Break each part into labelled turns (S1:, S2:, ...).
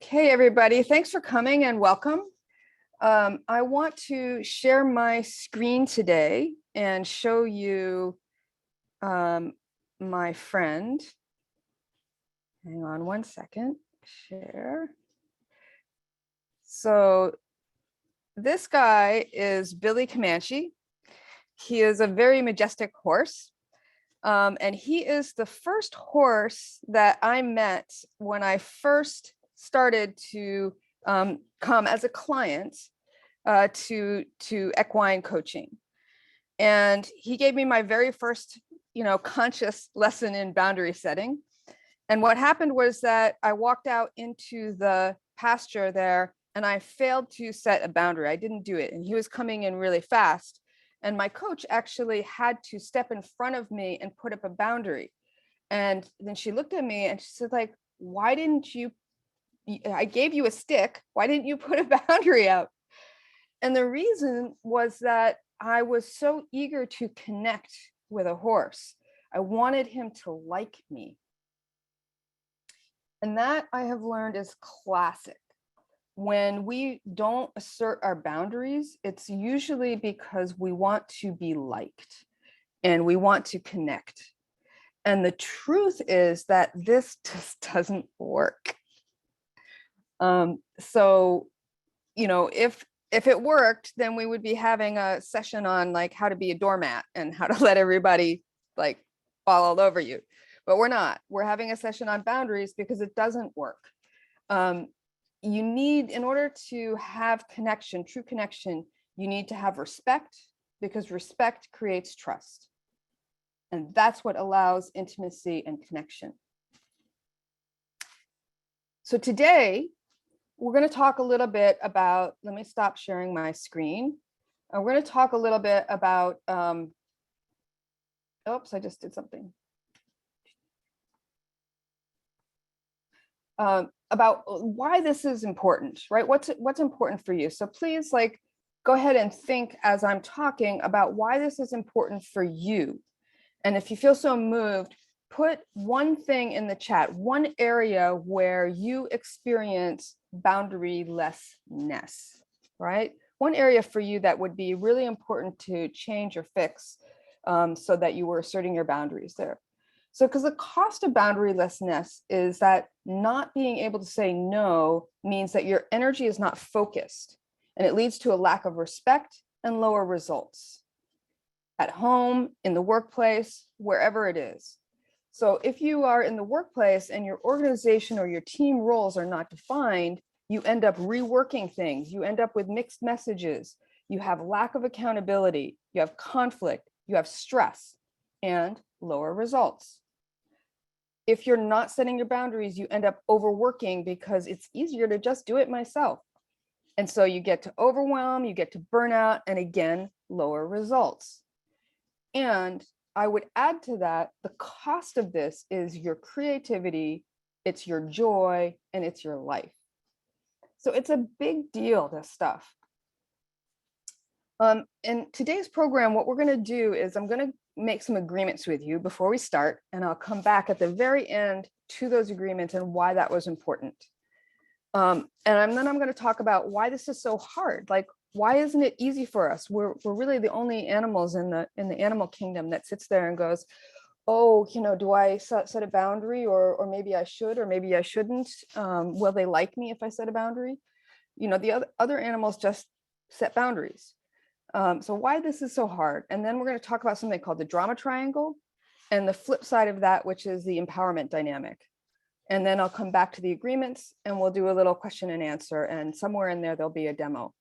S1: Okay, everybody, thanks for coming and welcome. I want to share my screen today and show you my friend. Hang on one second, share. So this guy is Billy Comanche. He is a very majestic horse. And he is the first horse that I met when I first started to come as a client to equine coaching. And he gave me my very first, conscious lesson in boundary setting. And what happened was that I walked out into the pasture there and I failed to set a boundary. I didn't do it. And he was coming in really fast. And my coach actually had to step in front of me and put up a boundary. And then she looked at me and she said, like, why didn't you, I gave you a stick. Why didn't you put a boundary up? And the reason was that I was so eager to connect with a horse. I wanted him to like me. And that I have learned is classic. When we don't assert our boundaries, it's usually because we want to be liked and we want to connect. And the truth is that this just doesn't work. So, if it worked, then we would be having a session on like how to be a doormat and how to let everybody like fall all over you. But we're not. We're having a session on boundaries because it doesn't work. You need, in order to have connection, true connection, you need to have respect, because respect creates trust. And that's what allows intimacy and connection. So today, we're going to talk a little bit about, let me stop sharing my screen. We're going to talk a little bit about, oops, I just did something. About why this is important, right? What's important for you. So please go ahead and think as I'm talking about why this is important for you. And if you feel so moved, put one thing in the chat, one area where you experience boundarylessness, right? One area for you that would be really important to change or fix so that you were asserting your boundaries there. So, because the cost of boundarylessness is that not being able to say no means that your energy is not focused, and it leads to a lack of respect and lower results at home, in the workplace, wherever it is. So if you are in the workplace and your organization or your team roles are not defined, you end up reworking things. You end up with mixed messages. You have lack of accountability. You have conflict. You have stress and lower results. If you're not setting your boundaries, you end up overworking because it's easier to just do it myself. And so you get to overwhelm, you get to burnout, and again, lower results. And I would add to that, the cost of this is your creativity, it's your joy, and it's your life. So it's a big deal, this stuff. In today's program, what we're going to do is I'm going to make some agreements with you before we start, and I'll come back at the very end to those agreements and why that was important. And then I'm going to talk about why this is so hard. Like, why isn't it easy for us? We're really the only animals in the animal kingdom that sits there and goes, oh, do I set a boundary, or maybe I should, or maybe I shouldn't? Will they like me if I set a boundary? The other animals just set boundaries. So why this is so hard. And then we're going to talk about something called the drama triangle and the flip side of that, which is the empowerment dynamic. And then I'll come back to the agreements and we'll do a little question and answer. And somewhere in there, there'll be a demo.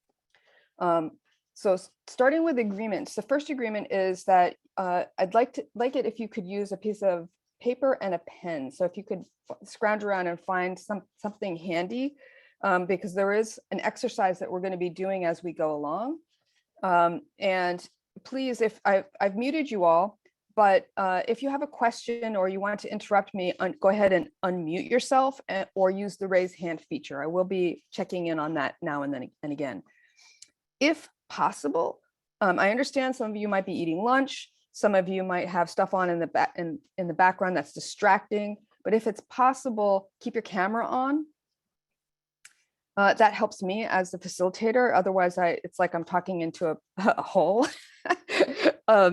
S1: So starting with agreements, the first agreement is that I'd like it if you could use a piece of paper and a pen. So if you could scrounge around and find something handy, because there is an exercise that we're going to be doing as we go along. And please, if I've muted you all, but if you have a question or you want to interrupt me, go ahead and unmute yourself or use the raise hand feature. I will be checking in on that now and then and again. If possible, I understand some of you might be eating lunch. Some of you might have stuff on in the background that's distracting. But if it's possible, keep your camera on. That helps me as the facilitator. Otherwise, it's like I'm talking into a hole.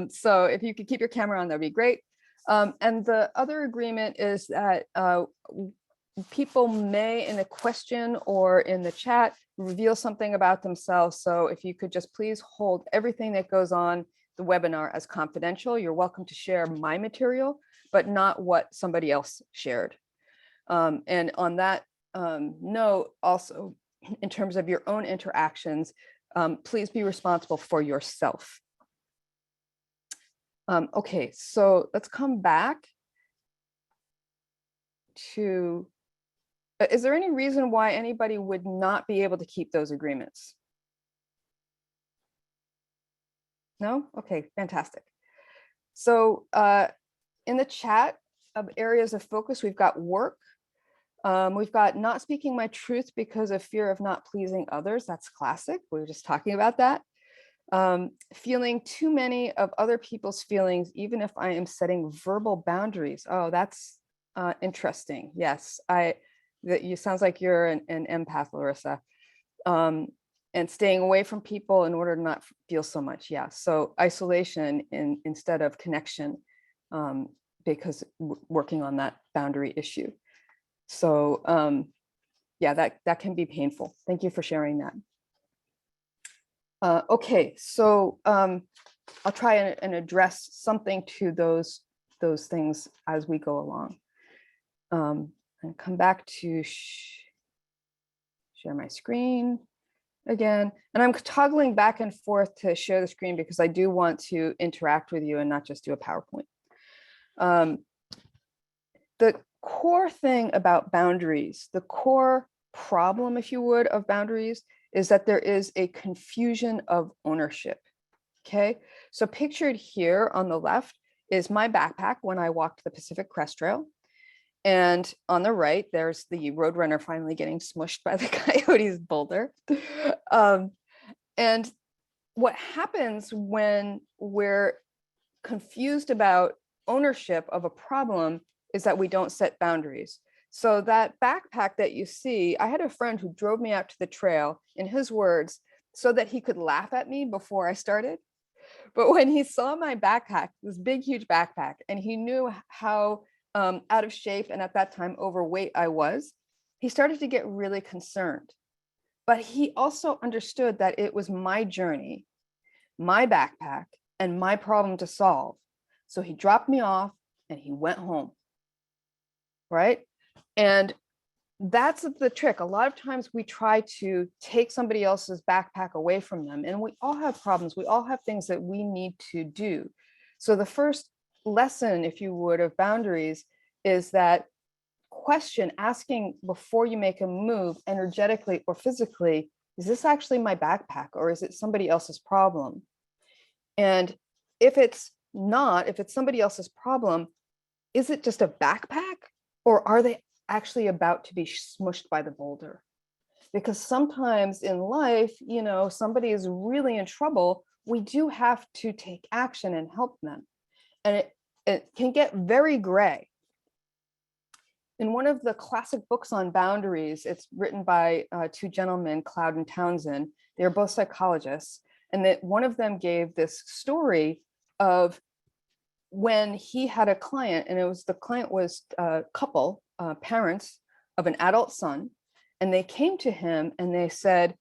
S1: So if you could keep your camera on, that'd be great. And the other agreement is that people may, in a question or in the chat, reveal something about themselves. So if you could just please hold everything that goes on the webinar as confidential. You're welcome to share my material, but not what somebody else shared. And on that note, also, in terms of your own interactions, please be responsible for yourself. Okay, so let's come back to, is there any reason why anybody would not be able to keep those agreements? No? Okay, fantastic. So in the chat of areas of focus, we've got work. We've got not speaking my truth because of fear of not pleasing others. That's classic. We were just talking about that. Feeling too many of other people's feelings, even if I am setting verbal boundaries. Oh, that's interesting. Yes, you sounds like you're an empath, Larissa. And staying away from people in order to not feel so much. Yeah, so isolation instead of connection, because working on that boundary issue. So yeah, that can be painful. Thank you for sharing that. Okay, so I'll try and address something to those things as we go along. And come back to share my screen again. And I'm toggling back and forth to share the screen because I do want to interact with you and not just do a PowerPoint. The core thing about boundaries, the core problem, if you would, of boundaries is that there is a confusion of ownership. Okay, so pictured here on the left is my backpack when I walked the Pacific Crest Trail. And on the right, there's the Roadrunner finally getting smushed by the coyote's boulder. And what happens when we're confused about ownership of a problem is that we don't set boundaries. So that backpack that you see, I had a friend who drove me out to the trail, in his words, so that he could laugh at me before I started. But when he saw my backpack, this big, huge backpack, and he knew how out of shape and at that time overweight I was, he started to get really concerned. But he also understood that it was my journey, my backpack, and my problem to solve. So he dropped me off and he went home, right? And that's the trick. A lot of times we try to take somebody else's backpack away from them, and we all have problems. We all have things that we need to do. So the first lesson, if you would, of boundaries is that question, asking before you make a move, energetically or physically, is this actually my backpack or is it somebody else's problem? And if it's not, if it's somebody else's problem, is it just a backpack or are they actually about to be smushed by the boulder? Because sometimes in life, you know, somebody is really in trouble, we do have to take action and help them. And it can get very gray. In one of the classic books on boundaries, it's written by two gentlemen, Cloud and Townsend. They're both psychologists. And that one of them gave this story of when he had a client, and the client was a couple, parents of an adult son. And they came to him and they said,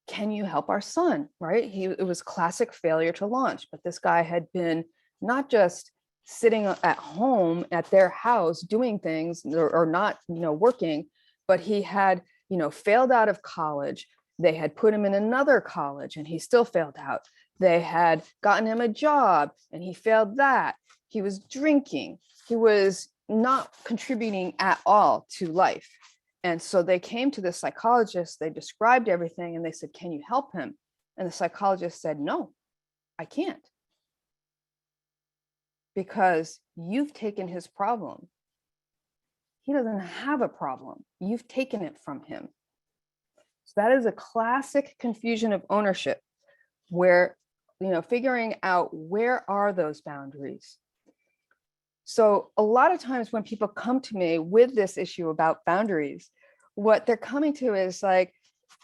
S1: can you help our son, right? It was classic failure to launch, but this guy had been not just sitting at home at their house doing things or not, you know, working, but he had, you know, failed out of college. They had put him in another college and he still failed out. They had gotten him a job and he failed that. He was drinking. He was not contributing at all to life. And so they came to the psychologist, they described everything and they said, can you help him? And the psychologist said, no, I can't. Because you've taken his problem. He doesn't have a problem. You've taken it from him. So that is a classic confusion of ownership where, you know, figuring out where are those boundaries. So a lot of times when people come to me with this issue about boundaries, what they're coming to is like,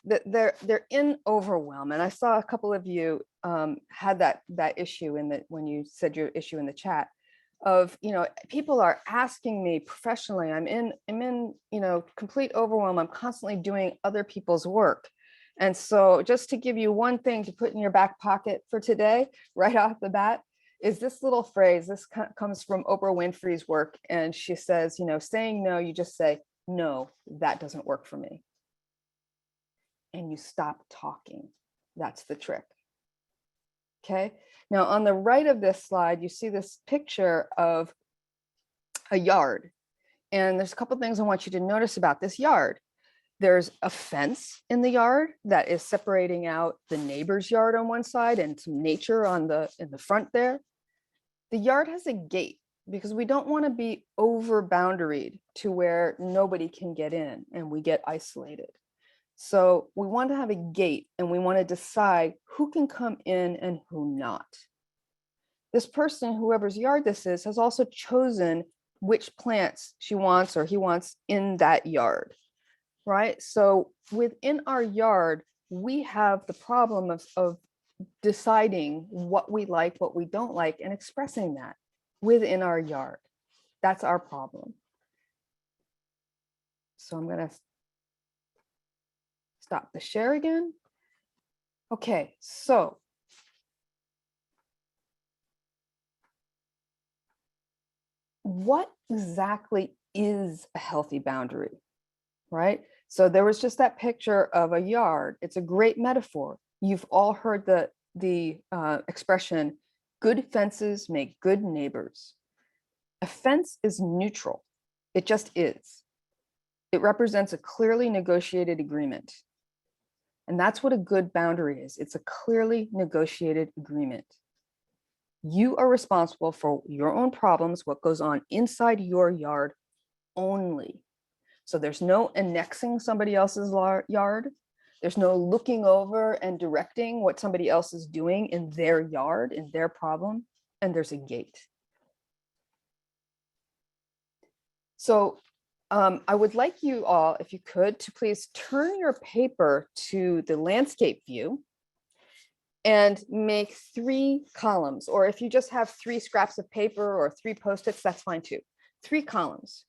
S1: they're in overwhelm. And I saw a couple of you had that issue in the, when you said your issue in the chat of, people are asking me professionally, I'm in, complete overwhelm. I'm constantly doing other people's work. And so just to give you one thing to put in your back pocket for today, right off the bat, is this little phrase. This comes from Oprah Winfrey's work. And she says, saying no, you just say, no, that doesn't work for me. And you stop talking. That's the trick. Okay. Now on the right of this slide, you see this picture of a yard. And there's a couple of things I want you to notice about this yard. There's a fence in the yard that is separating out the neighbor's yard on one side and some nature in the front there. The yard has a gate because we don't want to be over boundaried to where nobody can get in and we get isolated. So we want to have a gate and we want to decide who can come in and who not. This person, whoever's yard this is, has also chosen which plants she wants or he wants in that yard, right? So within our yard, we have the problem of deciding what we like, what we don't like, and expressing that within our yard. That's our problem. So I'm going to stop the share again. Okay, so what exactly is a healthy boundary, right? So there was just that picture of a yard. It's a great metaphor. You've all heard the expression, good fences make good neighbors. A fence is neutral. It just is. It represents a clearly negotiated agreement. And that's what a good boundary is. It's a clearly negotiated agreement. You are responsible for your own problems, what goes on inside your yard only. So there's no annexing somebody else's yard. There's no looking over and directing what somebody else is doing in their yard, in their problem. And there's a gate. So I would like you all, if you could, to please turn your paper to the landscape view and make 3 columns, or if you just have 3 scraps of paper or 3 Post-its, that's fine too. 3 columns,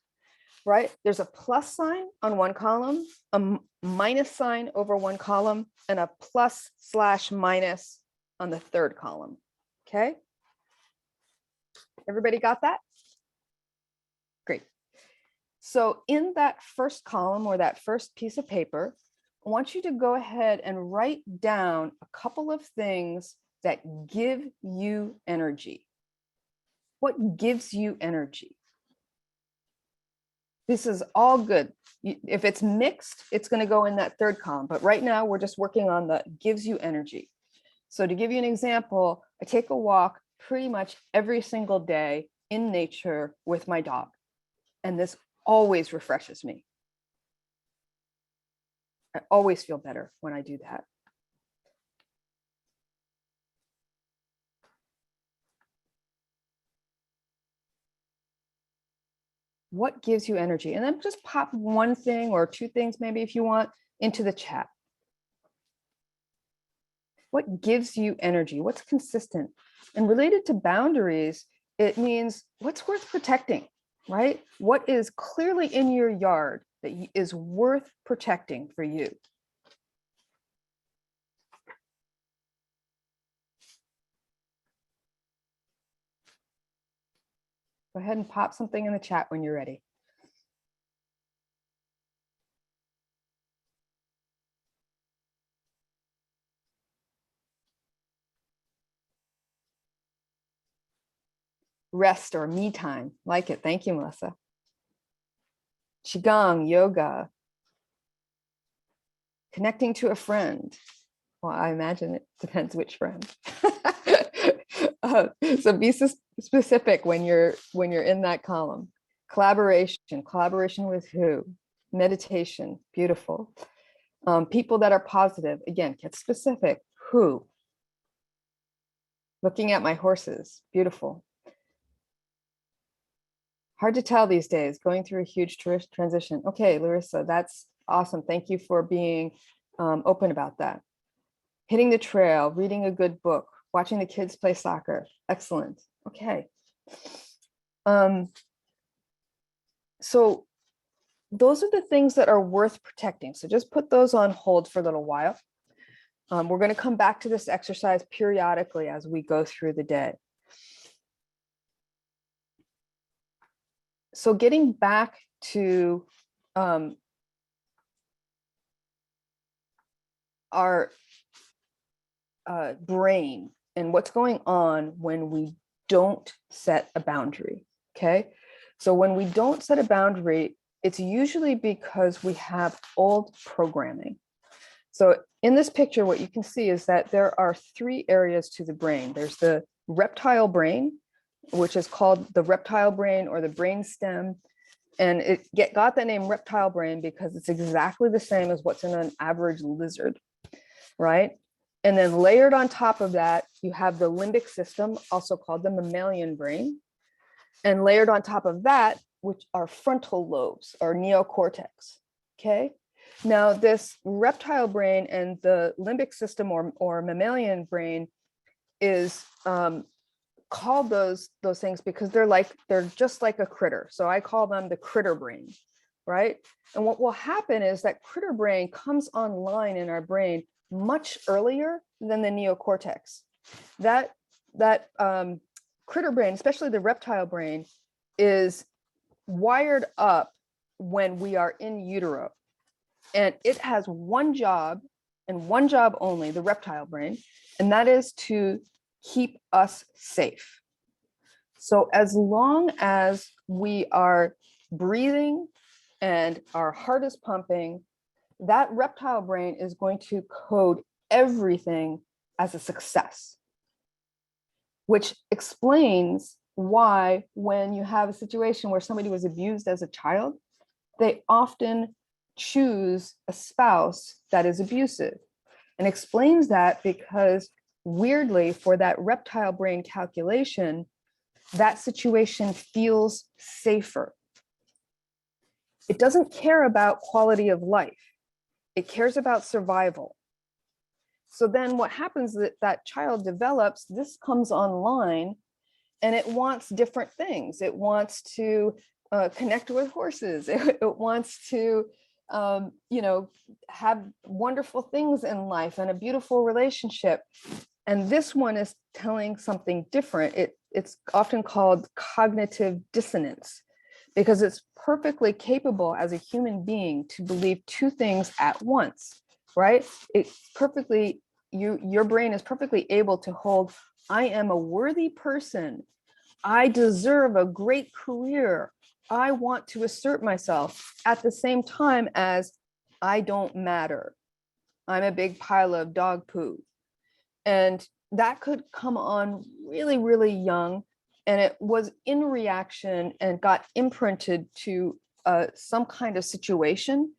S1: right? There's a plus sign on one column, a minus sign over one column, and a plus / minus on the 3rd column, okay? Everybody got that? Great. So in that first column or that first piece of paper, I want you to go ahead and write down a couple of things that give you energy. What gives you energy? This is all good. If it's mixed, it's going to go in that 3rd column. But right now, we're just working on the gives you energy. So to give you an example, I take a walk pretty much every single day in nature with my dog. And this always refreshes me. I always feel better when I do that. What gives you energy? And then just pop one thing or 2 things, maybe if you want, into the chat. What gives you energy? What's consistent? And related to boundaries, it means what's worth protecting, right? What is clearly in your yard that is worth protecting for you? Go ahead and pop something in the chat when you're ready. Rest or me time. Like it. Thank you, Melissa. Qigong, yoga. Connecting to a friend. Well, I imagine it depends which friend. So be specific when you're in that column. Collaboration with who? Meditation, beautiful. People that are positive, again, get specific. Who? Looking at my horses, beautiful. Hard to tell these days, going through a huge transition. Okay, Larissa, that's awesome. Thank you for being open about that. Hitting the trail, reading a good book, watching the kids play soccer. Excellent. Okay. So those are the things that are worth protecting. So just put those on hold for a little while. We're going to come back to this exercise periodically as we go through the day. So getting back to our brain and what's going on when we don't set a boundary, okay? So when we don't set a boundary, it's usually because we have old programming. So in this picture, what you can see is that there are 3 areas to the brain. There's the reptile brain, which is called the reptile brain or the brain stem. And it got the name reptile brain because it's exactly the same as what's in an average lizard, right? And then layered on top of that, you have the limbic system, also called the mammalian brain. And layered on top of that, which are frontal lobes or neocortex, okay? Now, this reptile brain and the limbic system or mammalian brain is called those things because they're just like a critter. So I call them the critter brain, right? And what will happen is that critter brain comes online in our brain much earlier than the neocortex. That critter brain, especially the reptile brain, is wired up when we are in utero. And it has one job and one job only, the reptile brain, and that is to keep us safe. So as long as we are breathing and our heart is pumping, that reptile brain is going to code everything as a success, which explains why when you have a situation where somebody was abused as a child, they often choose a spouse that is abusive, and explains that because weirdly for that reptile brain calculation, that situation feels safer. It doesn't care about quality of life. It cares about survival. So then what happens is that child develops, this comes online, and it wants different things. It wants to connect with horses. It wants to, have wonderful things in life and a beautiful relationship. And this one is telling something different. It's often called cognitive dissonance because it's perfectly capable as a human being to believe 2 things at once, right? Your brain is perfectly able to hold, I am a worthy person. I deserve a great career. I want to assert myself at the same time as I don't matter. I'm a big pile of dog poo. And that could come on really, really young. And it was in reaction and got imprinted to some kind of situation.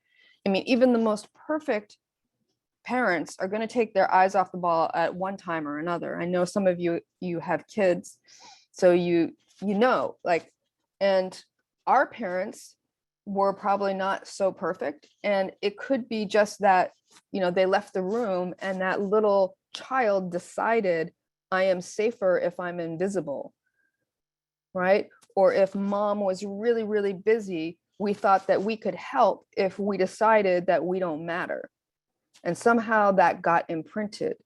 S1: I mean, even the most perfect parents are going to take their eyes off the ball at one time or another. I know some of you have kids, so you know, and our parents were probably not so perfect, and it could be just that, they left the room and that little child decided, I am safer if I'm invisible, right? Or if mom was really, really busy, we thought that we could help if we decided that we don't matter. And somehow that got imprinted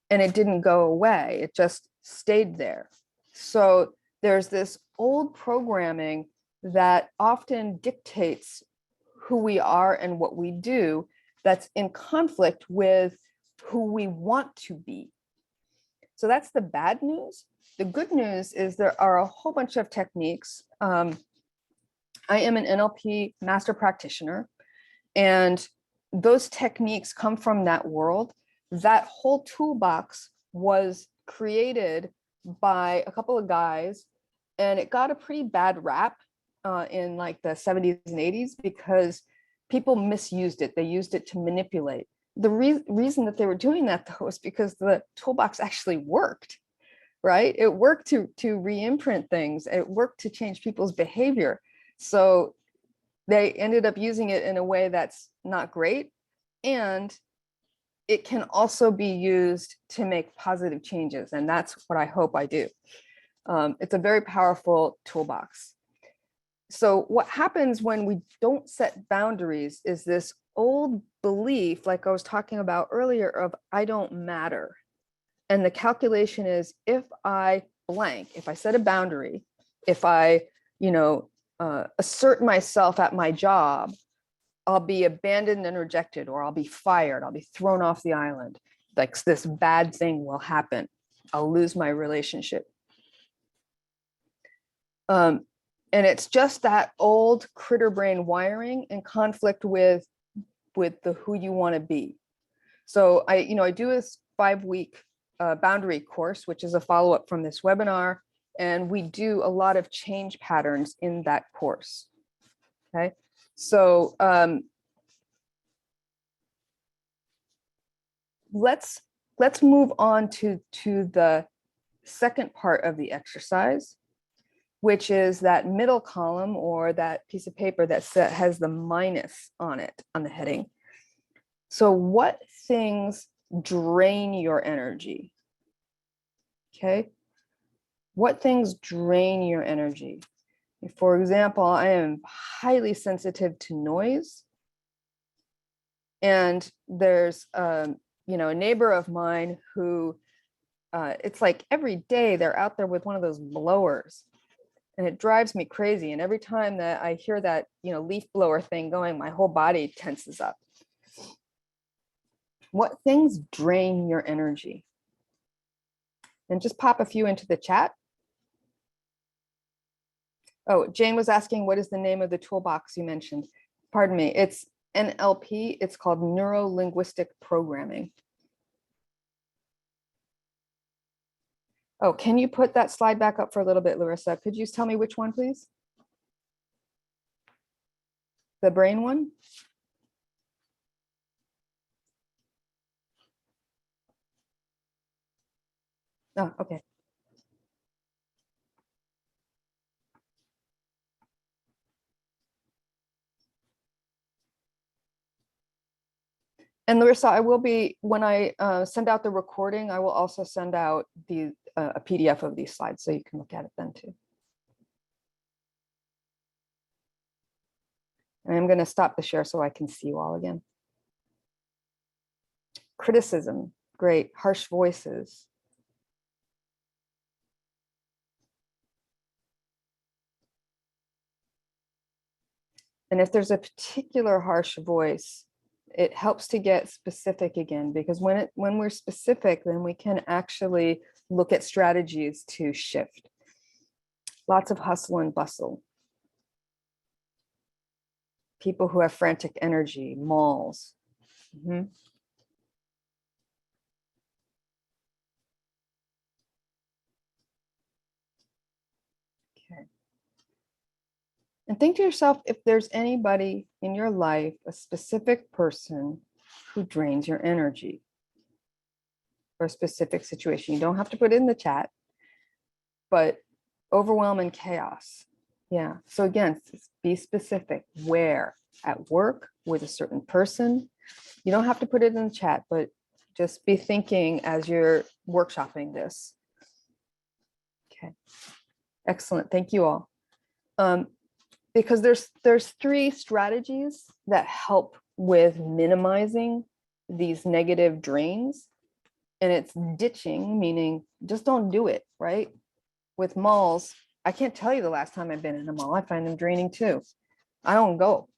S1: and it didn't go away. It just stayed there. So there's this old programming that often dictates who we are and what we do that's in conflict with who we want to be. So that's the bad news. The good news is there are a whole bunch of techniques. I am an NLP master practitioner, and those techniques come from that world. That whole toolbox was created by a couple of guys, and it got a pretty bad rap in like the 70s and 80s because people misused it. They used it to manipulate. The reason that they were doing that, though, was because the toolbox actually worked, right? It worked to re-imprint things. It worked to change people's behavior. So they ended up using it in a way that's not great. And it can also be used to make positive changes. And that's what I hope I do. It's a very powerful toolbox. So what happens when we don't set boundaries is this old belief, like I was talking about earlier, of I don't matter. And the calculation is, if I blank, if I set a boundary, if I, assert myself at my job, I'll be abandoned and rejected, or I'll be fired, I'll be thrown off the island. Like this bad thing will happen. I'll lose my relationship. And it's just that old critter brain wiring in conflict with the who you want to be. So I do this 5-week boundary course, which is a follow-up from this webinar. And we do a lot of change patterns in that course. Okay. So let's move on to the second part of the exercise, which is that middle column, or that piece of paper that has the minus on it, on the heading. So what things drain your energy? Okay. What things drain your energy? For example, I am highly sensitive to noise. And there's, a neighbor of mine who, it's like every day they're out there with one of those blowers, and it drives me crazy. And every time that I hear that, leaf blower thing going, my whole body tenses up. What things drain your energy? And just pop a few into the chat. Oh, Jane was asking, what is the name of the toolbox you mentioned? Pardon me, it's NLP. It's called Neuro-Linguistic Programming. Oh, can you put that slide back up for a little bit, Larissa? Could you tell me which one, please? The brain one? Oh, okay. And Larissa, I will be, when I send out the recording, I will also send out a PDF of these slides, so you can look at it then too. And I'm going to stop the share so I can see you all again. Criticism, great. Harsh voices. And if there's a particular harsh voice, it helps to get specific again, because when we're specific, then we can actually look at strategies to shift. Lots of hustle and bustle. People who have frantic energy, malls. Mm-hmm. Okay. And think to yourself, if there's anybody in your life, a specific person who drains your energy, or a specific situation. You don't have to put it in the chat, but overwhelm and chaos. Yeah. So again, be specific. Where? At work, with a certain person. You don't have to put it in the chat, but just be thinking as you're workshopping this. Okay. Excellent. Thank you all. Because there's 3 strategies that help with minimizing these negative drains. And it's ditching, meaning just don't do it, right? With malls, I can't tell you the last time I've been in a mall. I find them draining too. I don't go.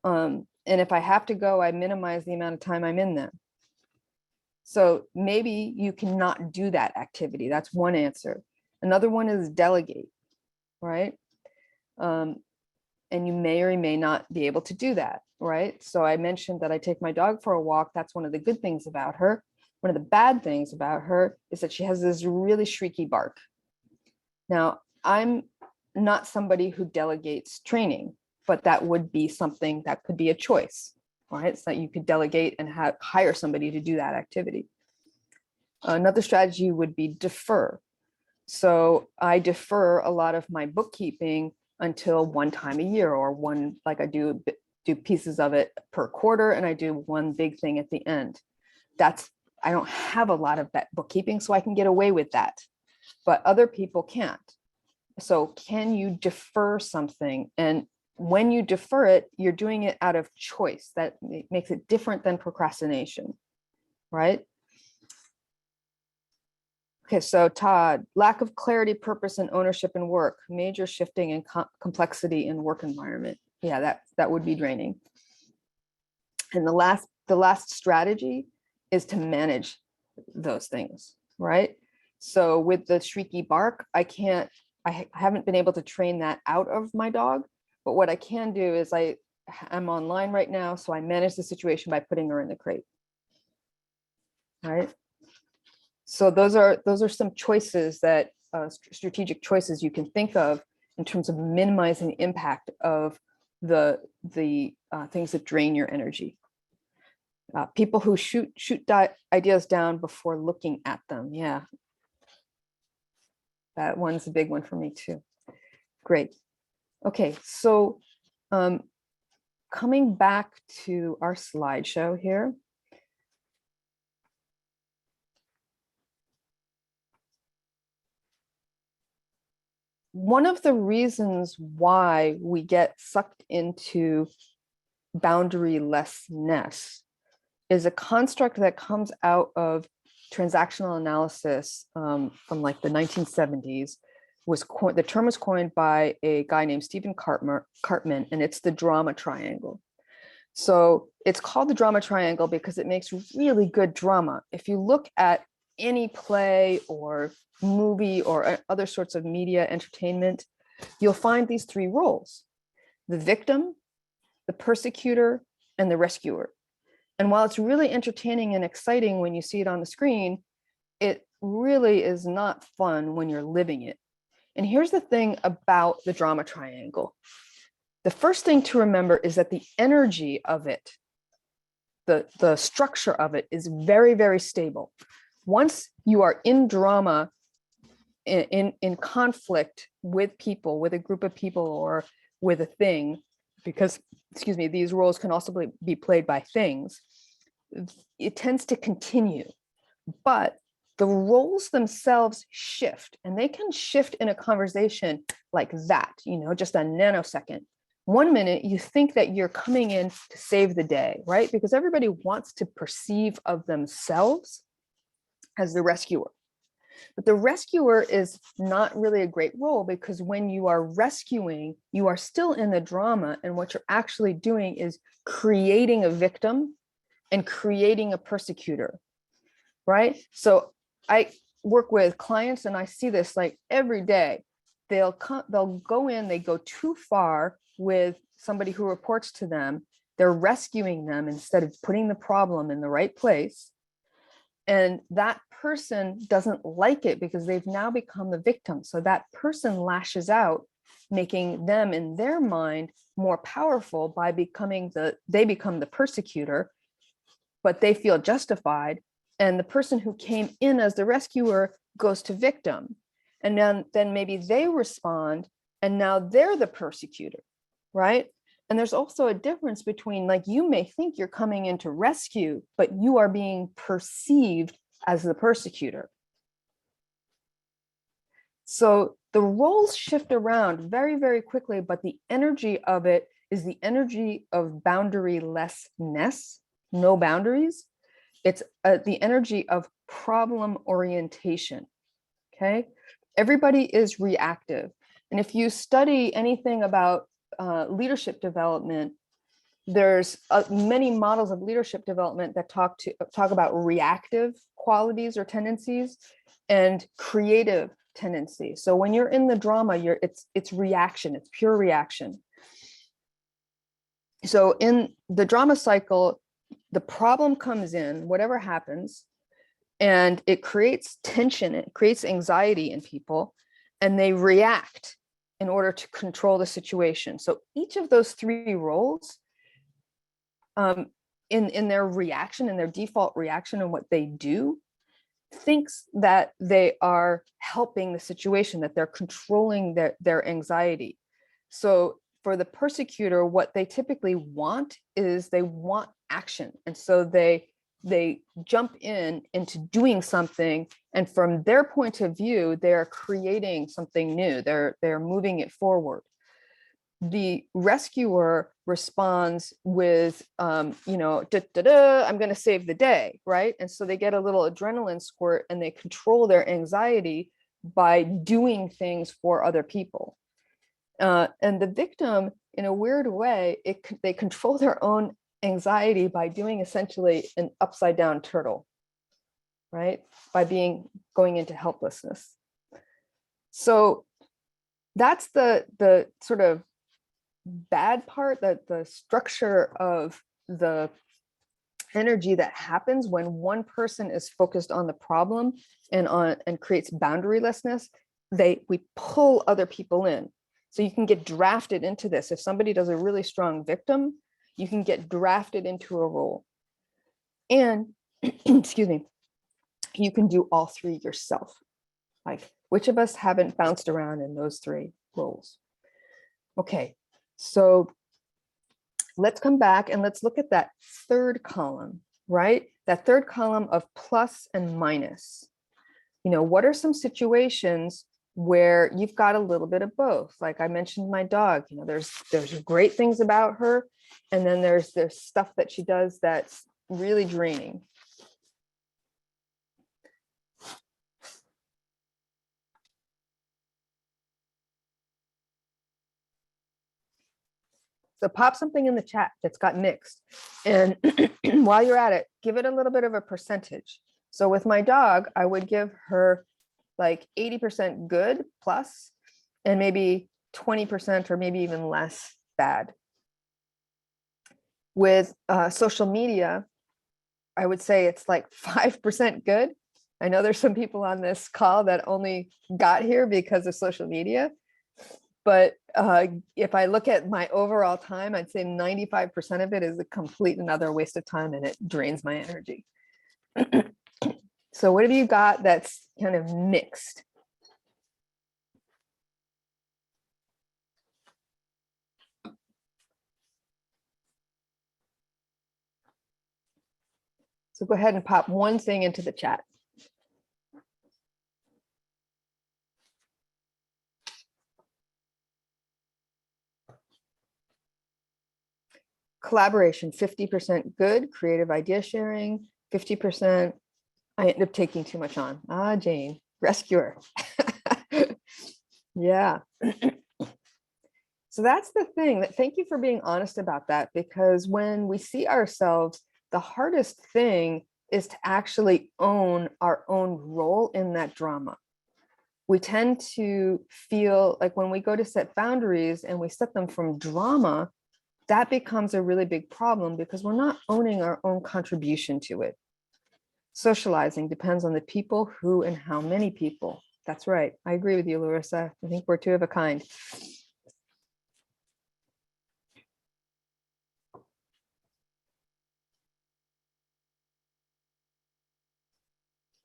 S1: And if I have to go, I minimize the amount of time I'm in them. So maybe you cannot do that activity. That's one answer. Another one is delegate, right? And you may or may not be able to do that, right? So I mentioned that I take my dog for a walk. That's one of the good things about her. One of the bad things about her is that she has this really shrieky bark. Now, I'm not somebody who delegates training, but that would be something that could be a choice, right? So that you could delegate and hire somebody to do that activity. Another strategy would be defer. So I defer a lot of my bookkeeping until one time a year, or like I do do pieces of it per quarter, and I do one big thing at the end. I don't have a lot of that bookkeeping, so I can get away with that, but other people can't. So can you defer something? And when you defer it, you're doing it out of choice. That makes it different than procrastination, right? Okay, so Todd, lack of clarity, purpose, and ownership in work, major shifting and complexity in work environment. Yeah, that would be draining. And the last strategy is to manage those things, right? So with the shrieky bark, I haven't been able to train that out of my dog, but what I can do is I'm online right now, so I manage the situation by putting her in the crate, right? So those are some choices that strategic choices you can think of in terms of minimizing the impact of the things that drain your energy. People who shoot ideas down before looking at them. Yeah, that one's a big one for me too. Great. Okay, so coming back to our slideshow here. One of the reasons why we get sucked into boundarylessness is a construct that comes out of transactional analysis from like the 1970s. The term was coined by a guy named Stephen Cartman, and it's the drama triangle. So it's called the drama triangle because it makes really good drama. If you look at any play or movie or other sorts of media entertainment, you'll find these three roles: the victim, the persecutor, and the rescuer. And while it's really entertaining and exciting when you see it on the screen, it really is not fun when you're living it. And here's the thing about the drama triangle. The first thing to remember is that the energy of it, the structure of it, is very, very stable. Once you are in drama, in conflict with people, with a group of people, or with a thing, because, excuse me, these roles can also be played by things, it tends to continue. But the roles themselves shift, and they can shift in a conversation like that, just a nanosecond. 1 minute, you think that you're coming in to save the day, right? Because everybody wants to perceive of themselves as the rescuer. But the rescuer is not really a great role, because when you are rescuing, you are still in the drama. And what you're actually doing is creating a victim and creating a persecutor, right? So I work with clients and I see this like every day. They'll go in, they go too far with somebody who reports to them. They're rescuing them instead of putting the problem in the right place. And that person doesn't like it because they've now become the victim. So that person lashes out, making them in their mind more powerful by they become the persecutor, but they feel justified. And the person who came in as the rescuer goes to victim. And then maybe they respond, and now they're the persecutor, right? And there's also a difference between, like, you may think you're coming in to rescue, but you are being perceived as the persecutor. So the roles shift around very, very quickly, but the energy of it is the energy of boundarylessness, no boundaries. It's the energy of problem orientation, okay? Everybody is reactive. And if you study anything about leadership development, there's many models of leadership development that talk about reactive qualities or tendencies and creative tendencies. So when you're in the drama, it's reaction, it's pure reaction. So in the drama cycle, the problem comes in, whatever happens, and it creates tension, it creates anxiety in people, and they react in order to control the situation. So each of those three roles, in their reaction, in their default reaction and what they do, thinks that they are helping the situation, that they're controlling their anxiety. So for the persecutor, what they typically want is they want action. And so they jump into doing something. And from their point of view, they're creating something new. They're moving it forward. The rescuer responds with, you know, da, da, da, I'm going to save the day, right? And so they get a little adrenaline squirt and they control their anxiety by doing things for other people. And the victim, in a weird way, they control their own anxiety by doing essentially an upside down turtle, right? By going into helplessness. So that's the sort of bad part, that the structure of the energy that happens when one person is focused on the problem and creates boundarylessness. We pull other people in. So you can get drafted into this. If somebody does a really strong victim, you can get drafted into a role. And excuse me, you can do all three yourself. Like, which of us haven't bounced around in those three roles? Okay, so let's come back and let's look at that third column, right? That third column of plus and minus. You know, what are some situations where you've got a little bit of both? Like I mentioned, my dog, you know, there's great things about her, and then there's stuff that she does that's really draining. So pop something in the chat that's got mixed. And while you're at it, give it a little bit of a percentage. So with my dog, I would give her like 80% good plus, and maybe 20% or maybe even less bad. With social media, I would say it's like 5% good. I know there's some people on this call that only got here because of social media. But if I look at my overall time, I'd say 95% of it is a complete and utter waste of time, and it drains my energy. So what have you got that's kind of mixed? So go ahead and pop one thing into the chat. Collaboration, 50% good, creative idea sharing, 50%, I end up taking too much on. Ah, Jane, rescuer. Yeah. So that's the thing. That thank you for being honest about that, because when we see ourselves, the hardest thing is to actually own our own role in that drama. We tend to feel like when we go to set boundaries and we set them from drama, that becomes a really big problem because we're not owning our own contribution to it. Socializing depends on the people, who and how many people. That's right. I agree with you, Larissa. I think we're two of a kind.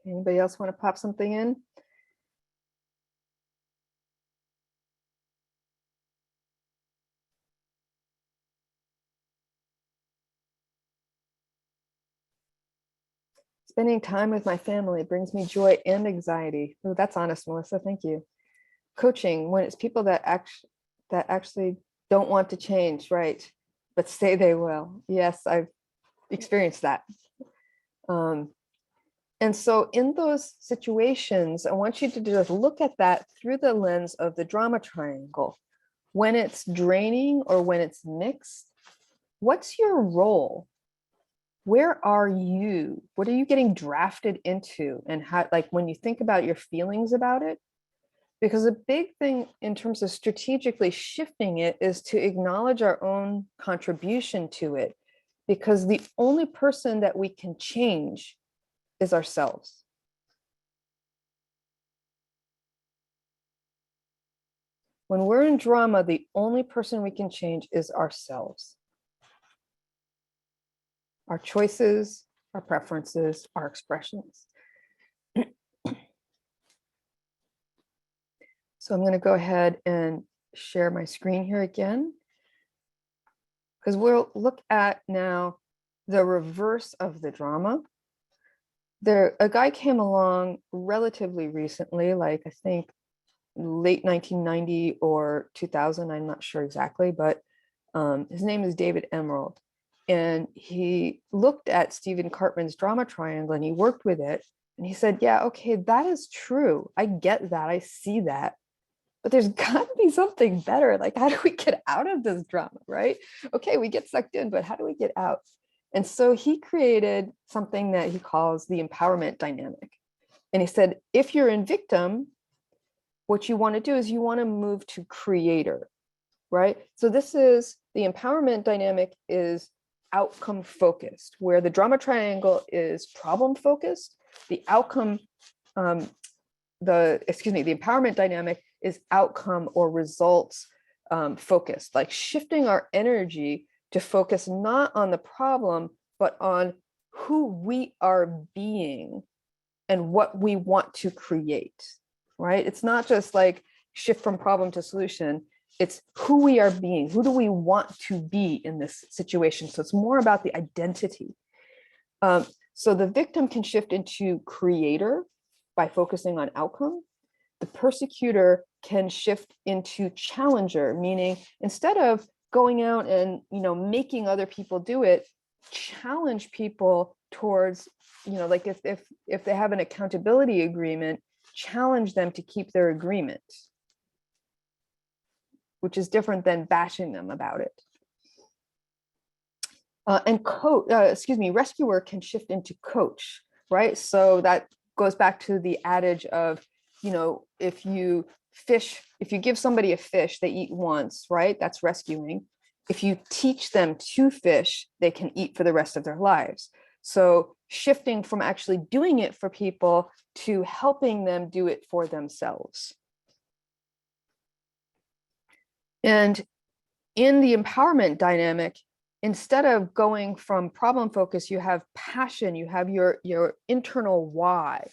S1: Anybody else want to pop something in? Spending time with my family brings me joy and anxiety. Oh, that's honest, Melissa. Thank you. Coaching, when it's people that actually don't want to change, right, but say they will. Yes, I've experienced that. And so in those situations, I want you to just look at that through the lens of the drama triangle. When it's draining or when it's mixed, what's your role? Where are you? What are you getting drafted into? And how, like when you think about your feelings about it, because a big thing in terms of strategically shifting it is to acknowledge our own contribution to it, because the only person that we can change is ourselves. When we're in drama, the only person we can change is ourselves. Our choices, our preferences, our expressions. So I'm going to go ahead and share my screen here again. because we'll look at now the reverse of the drama. A guy came along relatively recently, like I think late 1990 or 2000, I'm not sure exactly, but his name is David Emerald. And he looked at Stephen Cartman's drama triangle and he worked with it. And he said, yeah, okay, that is true. I get that. I see that. But there's got to be something better. Like, how do we get out of this drama, right? Okay, we get sucked in, but how do we get out? And so he created something that he calls the empowerment dynamic. And he said, if you're in victim, what you want to do is you want to move to creator, right? So this is the empowerment dynamic is outcome focused, where the drama triangle is problem focused. The outcome, the empowerment dynamic is outcome or results focused, like shifting our energy to focus not on the problem, but on who we are being and what we want to create, right? It's not just like shift from problem to solution. It's who we are being. Who do we want to be in this situation? So it's more about the identity. So the victim can shift into creator by focusing on outcome. The persecutor can shift into challenger, meaning instead of going out and making other people do it, challenge people towards, like if they have an accountability agreement, challenge them to keep their agreement, which is different than bashing them about it. And rescuer can shift into coach, right? So that goes back to the adage of, if you give somebody a fish, they eat once, right? That's rescuing. If you teach them to fish, they can eat for the rest of their lives. So shifting from actually doing it for people to helping them do it for themselves. And in the empowerment dynamic, instead of going from problem focus, you have passion, you have your internal why.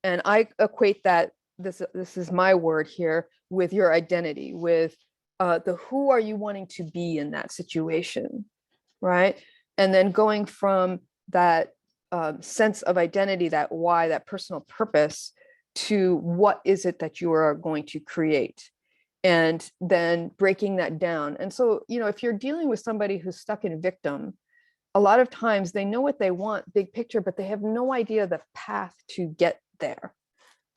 S1: And I equate that, this is my word here, with your identity, with the who are you wanting to be in that situation, right? And then going from that sense of identity, that why, that personal purpose, to what is it that you are going to create, and then breaking that down. And so, if you're dealing with somebody who's stuck in victim, a lot of times they know what they want, big picture, but they have no idea the path to get there,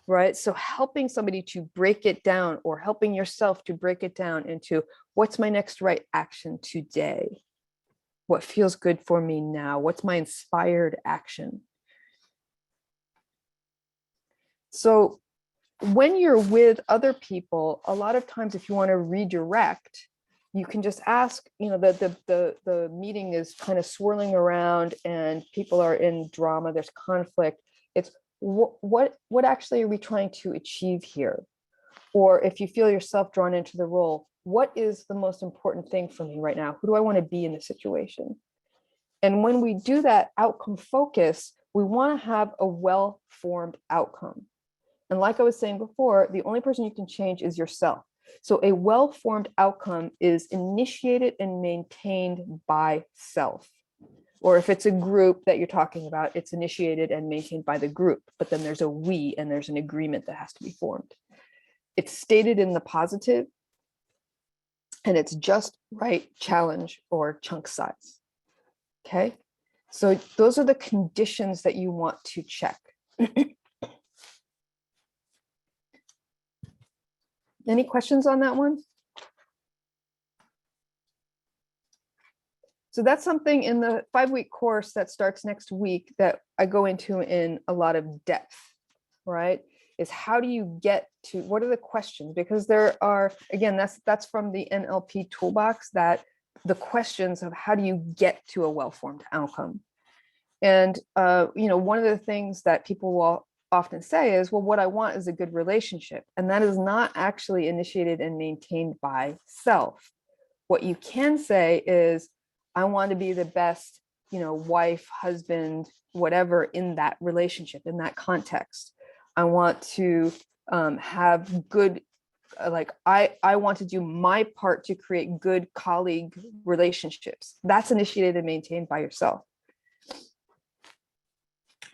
S1: right? So helping somebody to break it down, or helping yourself to break it down into what's my next right action today? What feels good for me now? What's my inspired action? So when you're with other people, a lot of times if you want to redirect, you can just ask, the meeting is kind of swirling around and people are in drama, there's conflict. It's what actually are we trying to achieve here? Or if you feel yourself drawn into the role, what is the most important thing for me right now? Who do I want to be in the situation? And when we do that outcome focus, we want to have a well-formed outcome. And like I was saying before, the only person you can change is yourself. So a well-formed outcome is initiated and maintained by self. Or if it's a group that you're talking about, it's initiated and maintained by the group. But then there's a we, and there's an agreement that has to be formed. It's stated in the positive, and it's just right, challenge, or chunk size. Okay, so those are the conditions that you want to check. Any questions on that one? So that's something in the 5-week course that starts next week that I go into in a lot of depth, right? Is how do you get to, what are the questions? Because there are, again, that's from the NLP toolbox, that the questions of how do you get to a well-formed outcome. And, one of the things that people will often say is, well, what I want is a good relationship. And that is not actually initiated and maintained by self. What you can say is, I want to be the best, wife, husband, whatever, in that relationship, in that context. I want to have good like I want to do my part to create good colleague relationships. That's initiated and maintained by yourself.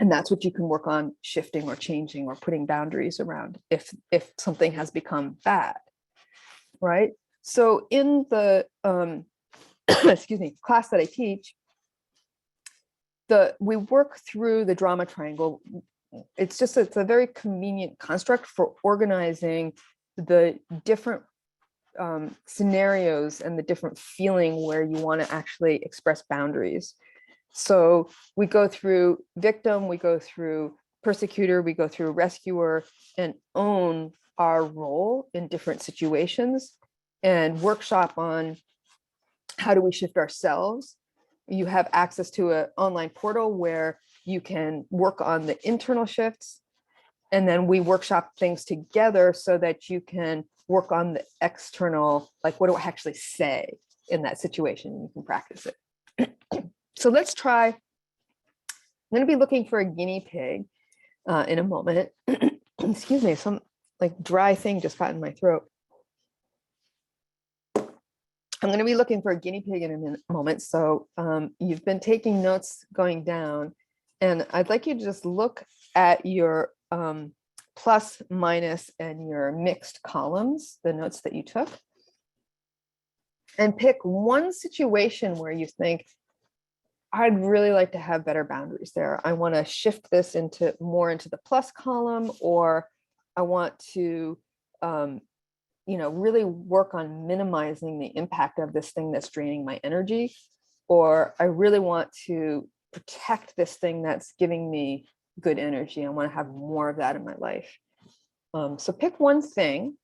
S1: And that's what you can work on shifting or changing or putting boundaries around if something has become bad, right? So in the excuse me, class that I teach, we work through the drama triangle. It's a very convenient construct for organizing the different scenarios and the different feeling where you want to actually express boundaries. So we go through victim, we go through persecutor, we go through rescuer, and own our role in different situations, and workshop on how do we shift ourselves. You have access to an online portal where you can work on the internal shifts, and then we workshop things together so that you can work on the external, like what do I actually say in that situation? You can practice it. So let's try. I'm going to be looking for a guinea pig in a moment. Excuse me, some like dry thing just got in my throat. I'm going to be looking for a guinea pig in a moment. So you've been taking notes going down, and I'd like you to just look at your plus, minus, and your mixed columns, the notes that you took, and pick one situation where you think, I'd really like to have better boundaries there. I want to shift this more into the plus column, or I want to, really work on minimizing the impact of this thing that's draining my energy, or I really want to protect this thing that's giving me good energy. I want to have more of that in my life. So pick one thing,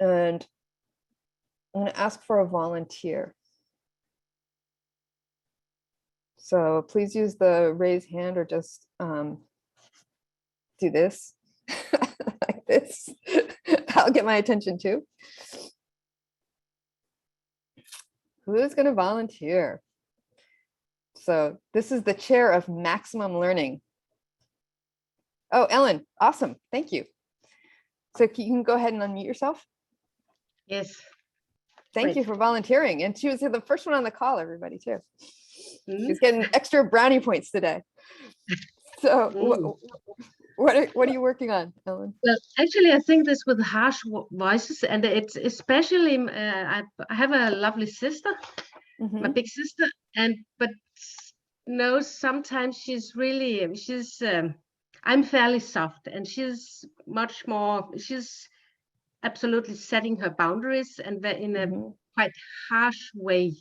S1: and I'm going to ask for a volunteer. So please use the raise hand, or just do this like this. I'll get my attention too. Who's going to volunteer? So this is the chair of maximum learning. Oh, Ellen, awesome. Thank you. So you can go ahead and unmute yourself.
S2: Yes.
S1: Thank you for volunteering. And she was the first one on the call, everybody, too. She's getting extra brownie points today. So what are you working on, Ellen?
S2: Well, actually, I think this with harsh voices, and it's especially, I have a lovely sister, my big sister, but no, sometimes she's I'm fairly soft, and she's much more, she's absolutely setting her boundaries, and in a quite harsh way.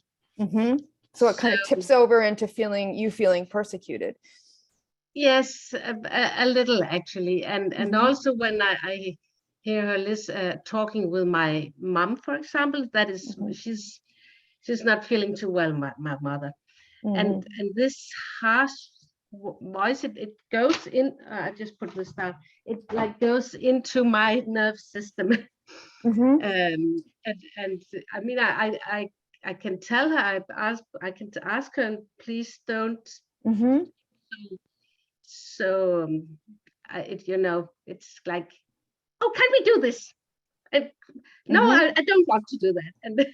S1: So it kind of tips over into feeling persecuted.
S2: Yes, a little actually, and also when I hear her talking with my mom, for example, that is she's not feeling too well, my mother, and this harsh voice, it goes in. I just put this down. It like goes into my nerve system, and I mean I can tell her, I can ask her, please don't. So it's like, oh, can we do this? And no, I don't want to do that. And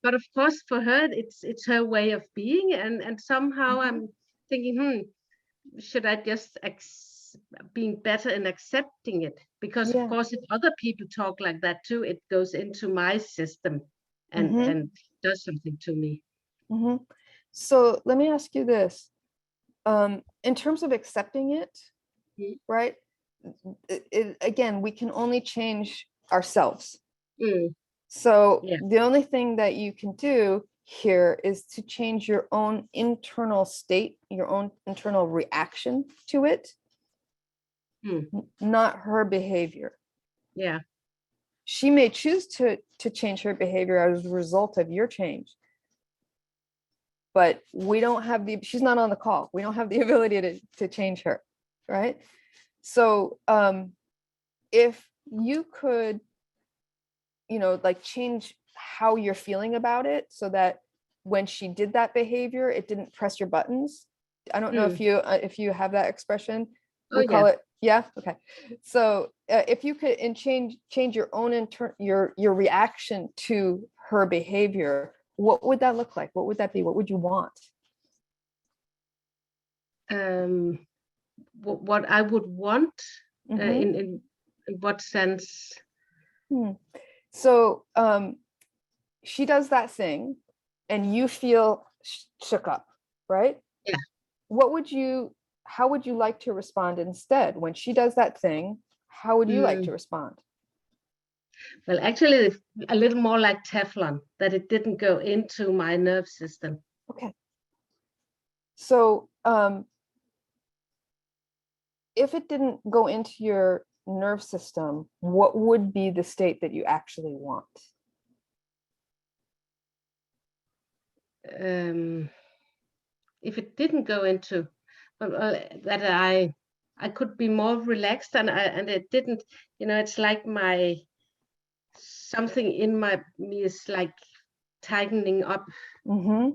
S2: but of course, for her, it's her way of being, and somehow I'm thinking, should I just being better in accepting it? Because of course, if other people talk like that too, it goes into my system and does something to me.
S1: So let me ask you this. In terms of accepting it, right? Again, we can only change ourselves. So the only thing that you can do here is to change your own internal state, your own internal reaction to it, not her behavior.
S2: Yeah.
S1: She may choose to change her behavior as a result of your change. But we don't have she's not on the call. We don't have the ability to change her, right? So if you could, like change how you're feeling about it so that when she did that behavior, it didn't press your buttons. I don't know if you have that expression. We call it Yeah. Okay. So if you could change your own your reaction to her behavior, what would that look like? What would that be? What would you want?
S2: What I would want,
S1: Mhm.
S2: in what sense?
S1: Hmm. So she does that thing and you feel shook up, right?
S2: Yeah.
S1: What would you, how would you like to respond instead? When she does that thing, how would you like to respond?
S2: Well, actually, a little more like Teflon, that it didn't go into my nerve system.
S1: Okay. So if it didn't go into your nerve system, what would be the state that you actually want?
S2: If it didn't go into, that I could be more relaxed, and it didn't, it's like something in me is like tightening up.
S1: Mm-hmm.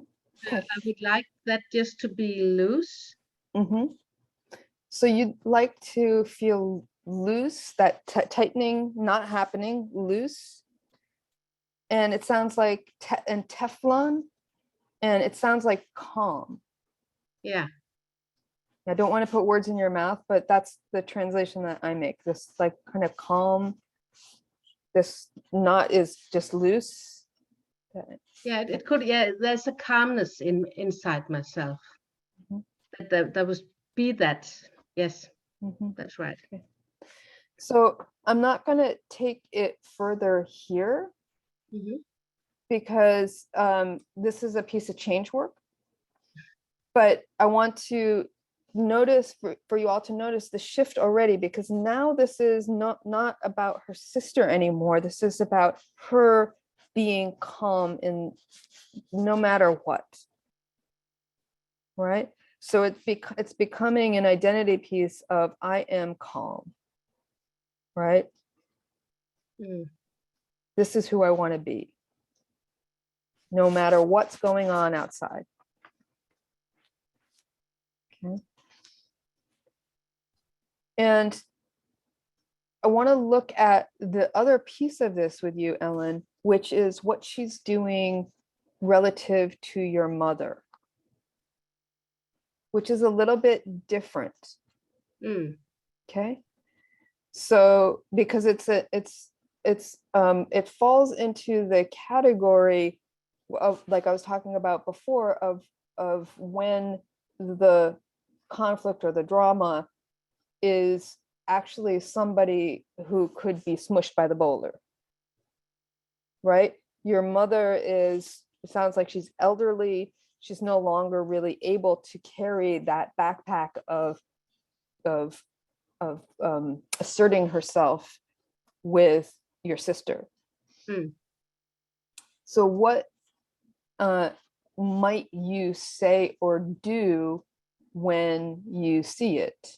S1: Okay.
S2: I would like that just to be loose.
S1: Mm-hmm. So you'd like to feel loose, that tightening not happening, loose. And it sounds like and Teflon, and it sounds like calm.
S2: Yeah.
S1: I don't want to put words in your mouth, but that's the translation that I make. This like kind of calm, this knot is just loose.
S2: Yeah, it could. Yeah, there's a calmness inside myself.
S1: Mhm.
S2: There was be that. Yes,
S1: Mhm.
S2: that's right.
S1: Okay. So I'm not going to take it further here
S2: Mhm.
S1: because this is a piece of change work. But I want to notice for you all to notice the shift already, because now this is not about her sister anymore. This is about her being calm in no matter what. Right? So it's becoming an identity piece of I am calm. Right?
S2: Mm.
S1: This is who I want to be, no matter what's going on outside. Okay. And I want to look at the other piece of this with you, Ellen, which is what she's doing relative to your mother, which is a little bit different.
S2: Mm.
S1: Okay. So because it falls into the category of, like I was talking about before, of when the conflict or the drama is actually somebody who could be smushed by the boulder, right? Your mother is, it sounds like she's elderly. She's no longer really able to carry that backpack of asserting herself with your sister.
S2: Mm.
S1: So what might you say or do when you see it?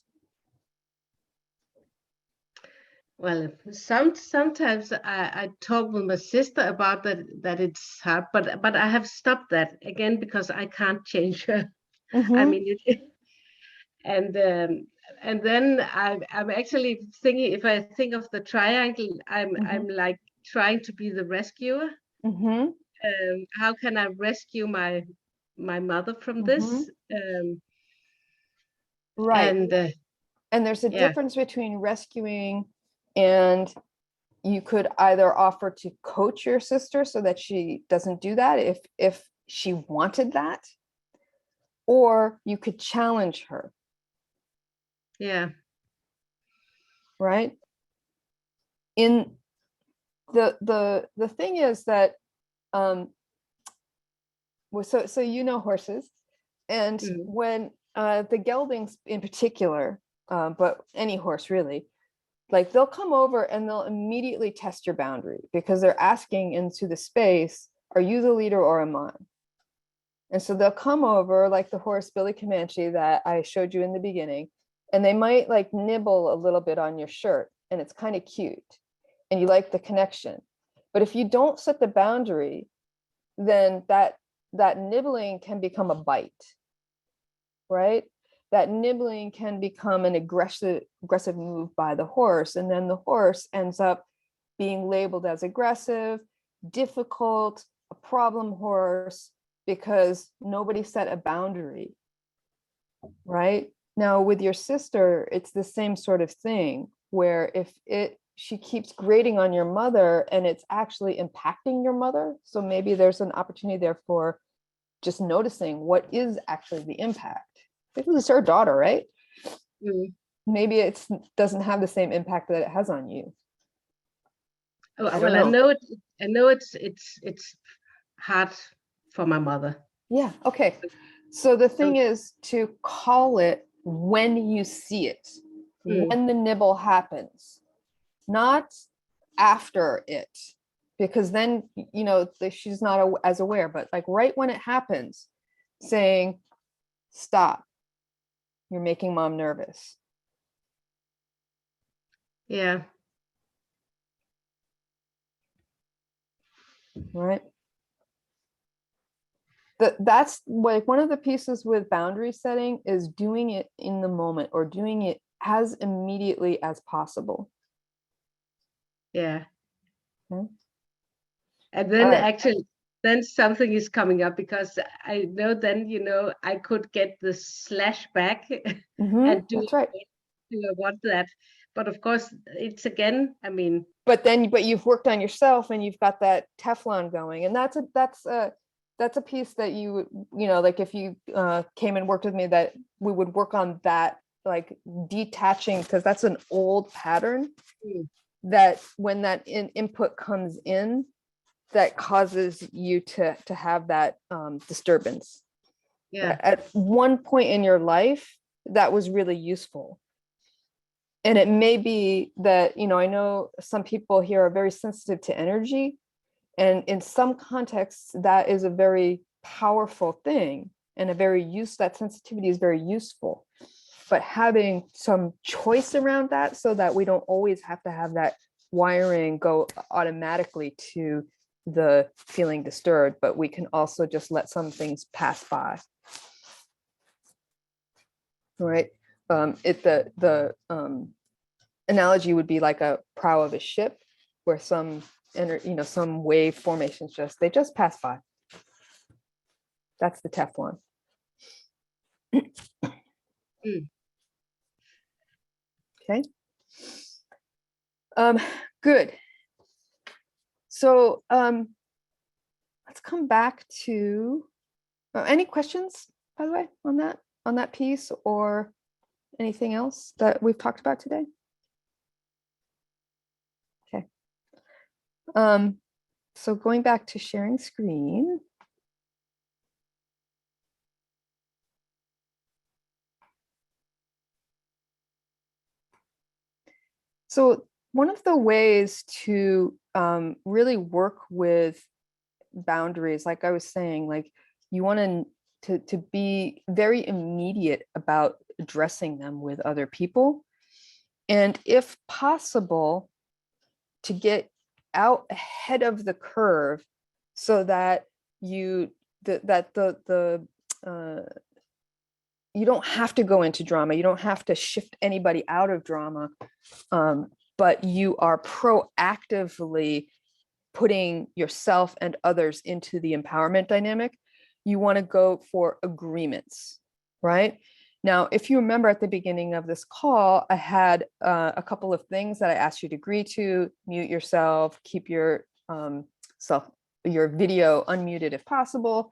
S2: Well, sometimes I talk with my sister about that it's hard, but I have stopped that again because I can't change her. I
S1: Mm-hmm.
S2: mean it, and then I'm actually thinking, if I think of the triangle, I'm like trying to be the rescuer.
S1: Mm-hmm.
S2: How can I rescue my mother from
S1: Mm-hmm.
S2: this?
S1: Right.
S2: And
S1: And there's a
S2: yeah,
S1: difference between rescuing, and you could either offer to coach your sister so that she doesn't do that if she wanted that, or you could challenge her,
S2: yeah,
S1: right? In the thing is that so you know horses, and
S2: mm,
S1: when the geldings in particular, but any horse really, like they'll come over and they'll immediately test your boundary because they're asking into the space, are you the leader or am I? And so they'll come over like the horse Billy Comanche that I showed you in the beginning, and they might like nibble a little bit on your shirt, and it's kind of cute and you like the connection. But if you don't set the boundary, then that nibbling can become a bite, right? that nibbling can become an aggressive move by the horse. And then the horse ends up being labeled as aggressive, difficult, a problem horse, because nobody set a boundary, right? Now with your sister, it's the same sort of thing, where if she keeps grating on your mother and it's actually impacting your mother, so maybe there's an opportunity there for just noticing what is actually the impact. Because it's her daughter, right?
S2: Mm.
S1: Maybe it doesn't have the same impact that it has on you.
S2: Well, I know it. I know it's hard for my mother.
S1: Yeah. Okay. So the thing is to call it when you see it, when the nibble happens, not after it, because then, you know, she's not as aware, but like right when it happens, saying, stop, you're making mom nervous.
S2: Yeah.
S1: Right. That's like one of the pieces with boundary setting is doing it in the moment, or doing it as immediately as possible.
S2: Yeah.
S1: Okay.
S2: And then actually, then something is coming up, because I know then, you know, I could get the slash back and do
S1: that's right.
S2: I want that. But of course, it's again, I mean.
S1: But you've worked on yourself and you've got that Teflon going, and that's a piece that you know, like if you came and worked with me, that we would work on that, like detaching, because that's an old pattern that when that input comes in, that causes you to have that disturbance.
S2: Yeah.
S1: At one point in your life, that was really useful. And it may be that, you know, I know some people here are very sensitive to energy. And in some contexts, that is a very powerful thing, and that sensitivity is very useful. But having some choice around that, so that we don't always have to have that wiring go automatically to the feeling disturbed, but we can also just let some things pass by. Right. The analogy would be like a prow of a ship, where some wave formations they just pass by. That's the Teflon. Okay. Good. So let's come back to any questions, by the way, on that piece, or anything else that we've talked about today? Okay. So going back to sharing screen. So one of the ways to really work with boundaries, like I was saying, like you want to be very immediate about addressing them with other people. And if possible, to get out ahead of the curve, so that you don't have to go into drama. You don't have to shift anybody out of drama, but you are proactively putting yourself and others into the empowerment dynamic. You want to go for agreements, right? Now, if you remember at the beginning of this call, I had a couple of things that I asked you to agree to: mute yourself, keep your video unmuted if possible.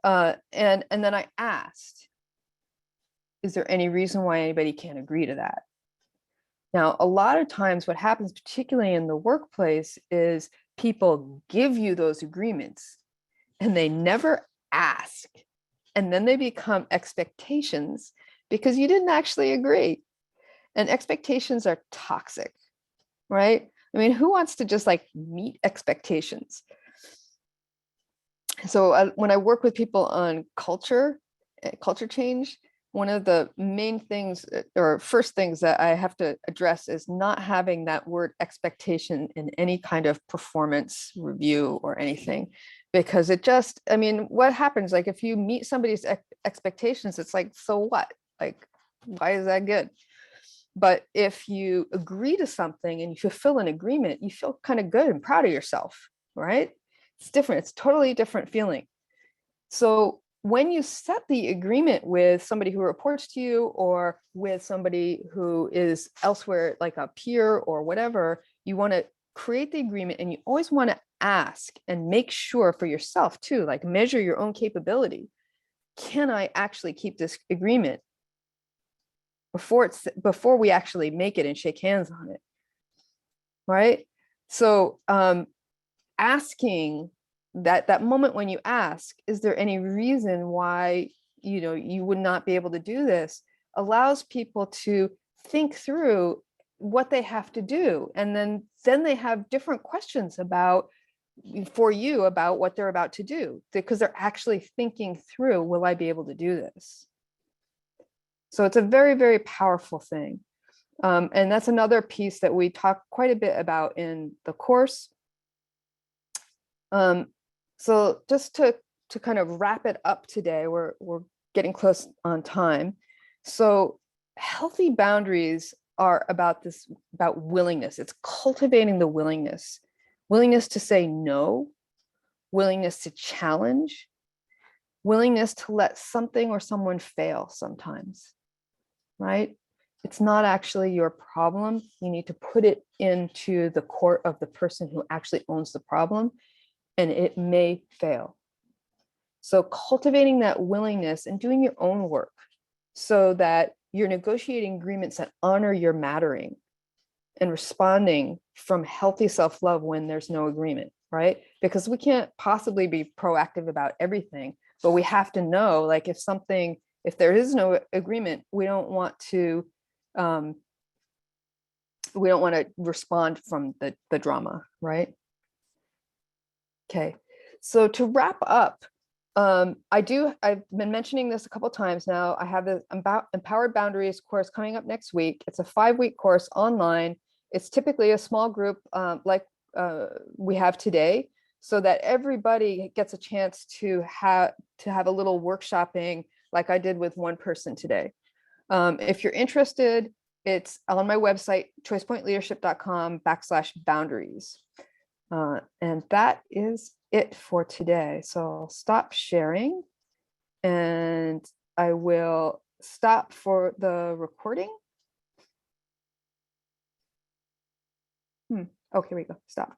S1: And then I asked, is there any reason why anybody can't agree to that? Now, a lot of times what happens, particularly in the workplace, is people give you those agreements and they never ask. And then they become expectations because you didn't actually agree. And expectations are toxic, right? I mean, who wants to just like meet expectations? So when I work with people on culture change, one of the main things or first things that I have to address is not having that word expectation in any kind of performance review or anything, because it just, I mean, what happens, like if you meet somebody's expectations, it's like, so what? Like, Why is that good? But if you agree to something and you fulfill an agreement, you feel kind of good and proud of yourself, right? It's different. It's totally different feeling. So when you set the agreement with somebody who reports to you or with somebody who is elsewhere, like a peer or whatever, you want to create the agreement, and you always want to ask and make sure for yourself too, like measure your own capability. Can I actually keep this agreement before we actually make it and shake hands on it? Right? So asking that moment when you ask, is there any reason why you would not be able to do this, allows people to think through what they have to do, and then they have different questions about what they're about to do, because they're actually thinking through, will I be able to do this? So it's a very, very powerful thing. And that's another piece that we talk quite a bit about in the course. So just to kind of wrap it up today, we're getting close on time. So healthy boundaries are about willingness. It's cultivating the willingness to say no, willingness to challenge, willingness to let something or someone fail sometimes, right? It's not actually your problem. You need to put it into the court of the person who actually owns the problem, and it may fail. So cultivating that willingness and doing your own work so that you're negotiating agreements that honor your mattering and responding from healthy self-love when there's no agreement, right? Because we can't possibly be proactive about everything, but we have to know, like, if there is no agreement, we don't want to respond from the drama, right? Okay, so to wrap up, I've been mentioning this a couple of times now. I have the Empowered Boundaries course coming up next week. It's a 5-week course online. It's typically a small group like we have today, so that everybody gets a chance to have a little workshopping like I did with one person today. If you're interested, it's on my website, choicepointleadership.com/boundaries. And that is it for today. So I'll stop sharing and I will stop for the recording. Oh, here we go. Stop.